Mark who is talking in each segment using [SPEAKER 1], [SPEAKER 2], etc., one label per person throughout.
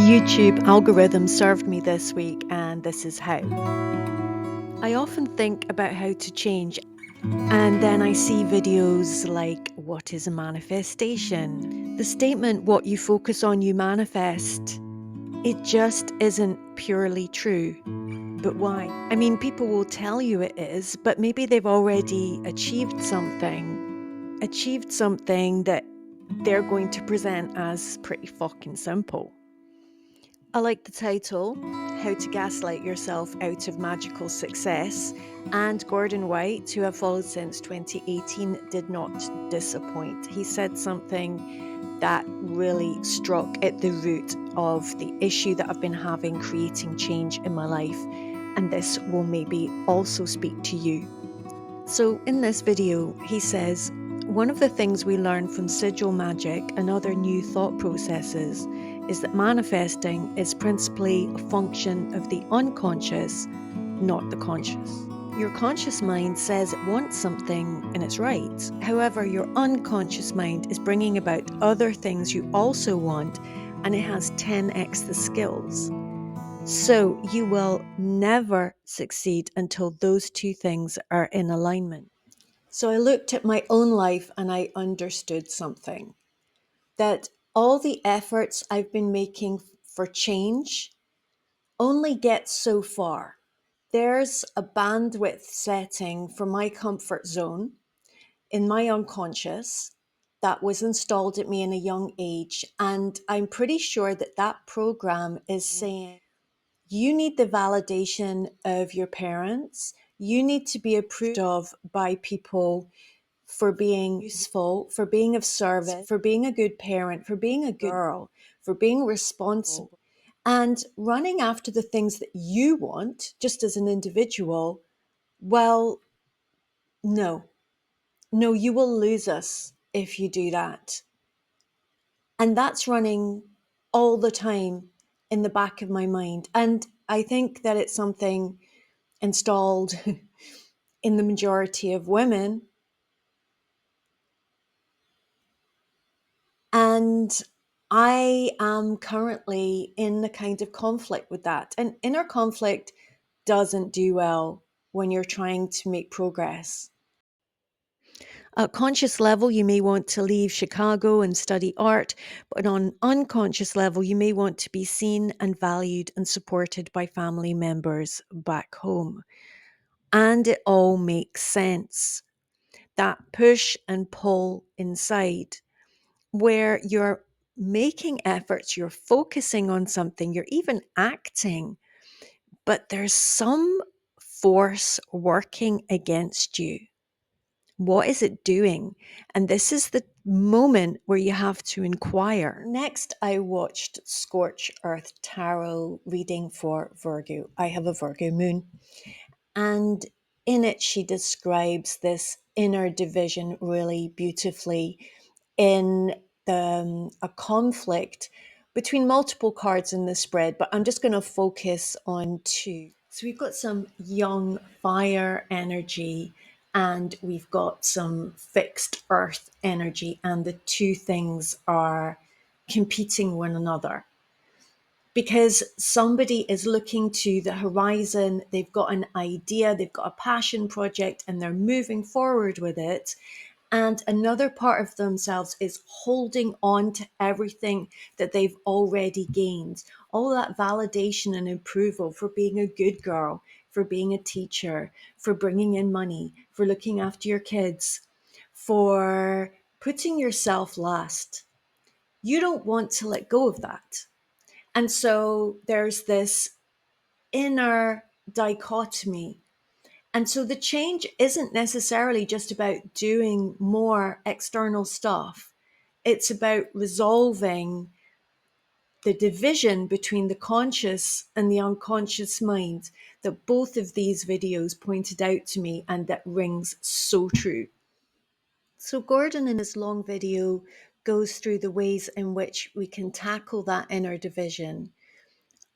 [SPEAKER 1] YouTube algorithm served me this week, and this is how. I often think about how to change, and then I see videos like, what is a manifestation? The statement, what you focus on, you manifest. It just isn't purely true. But why? I mean, people will tell you it is, but maybe they've already achieved something that they're going to present as pretty fucking simple. I like the title, How to Gaslight Yourself Out of Magical Success, and Gordon White, who I've followed since 2018, did not disappoint. He said something that really struck at the root of the issue that I've been having creating change in my life, and this will maybe also speak to you. So in this video, he says, one of the things we learn from sigil magic and other new thought processes is that manifesting is principally a function of the unconscious, not the conscious. Your conscious mind says it wants something and it's right. However, your unconscious mind is bringing about other things you also want, and it has 10x the skills. So you will never succeed until those two things are in alignment. So I looked at my own life and I understood something, that all the efforts I've been making for change only get so far. There's a bandwidth setting for my comfort zone in my unconscious that was installed at me in a young age. And I'm pretty sure that that program is saying, you need the validation of your parents. You need to be approved of by people for being useful, for being of service, for being a good parent, for being a good girl, for being responsible, and running after the things that you want just as an individual. Well, no, you will lose us if you do that. And that's running all the time in the back of my mind. And I think that it's something installed in the majority of women. And I am currently in a kind of conflict with that. And inner conflict doesn't do well when you're trying to make progress. At conscious level, you may want to leave Chicago and study art, but on unconscious level, you may want to be seen and valued and supported by family members back home. And it all makes sense. That push and pull inside, where you're making efforts, you're focusing on something, you're even acting, but there's some force working against you. What is it doing? And this is the moment where you have to inquire. Next, I watched Scorch Earth Tarot reading for Virgo. I have a Virgo moon. And in it, she describes this inner division really beautifully in a conflict between multiple cards in the spread, but I'm just going to focus on two. So we've got some young fire energy and we've got some fixed earth energy, and the two things are competing one another because somebody is looking to the horizon, they've got an idea, they've got a passion project, and they're moving forward with it. And another part of themselves is holding on to everything that they've already gained, all that validation and approval for being a good girl, for being a teacher, for bringing in money, for looking after your kids, for putting yourself last. You don't want to let go of that. And so there's this inner dichotomy. And so the change isn't necessarily just about doing more external stuff. It's about resolving the division between the conscious and the unconscious mind that both of these videos pointed out to me, and that rings so true. So Gordon, in his long video, goes through the ways in which we can tackle that inner division.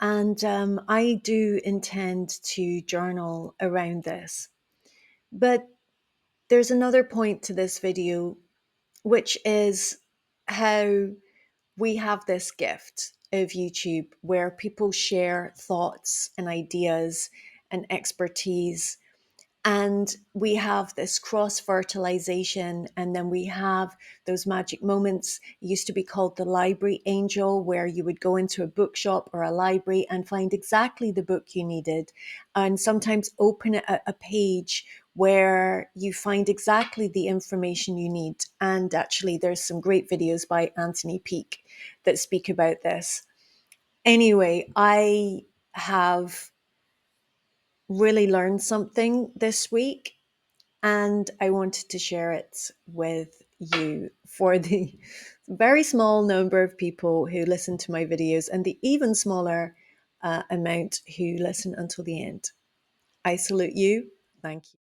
[SPEAKER 1] And I do intend to journal around this. But there's another point to this video, which is how we have this gift. of YouTube where people share thoughts and ideas and expertise, and we have this cross fertilization, and then we have those magic moments. It used to be called the library angel, where you would go into a bookshop or a library and find exactly the book you needed, and sometimes open a page where you find exactly the information you need. And actually there's some great videos by Anthony Peake that speak about this. Anyway, I have really learned something this week, and I wanted to share it with you for the very small number of people who listen to my videos, and the even smaller amount who listen until the end. I salute you. Thank you.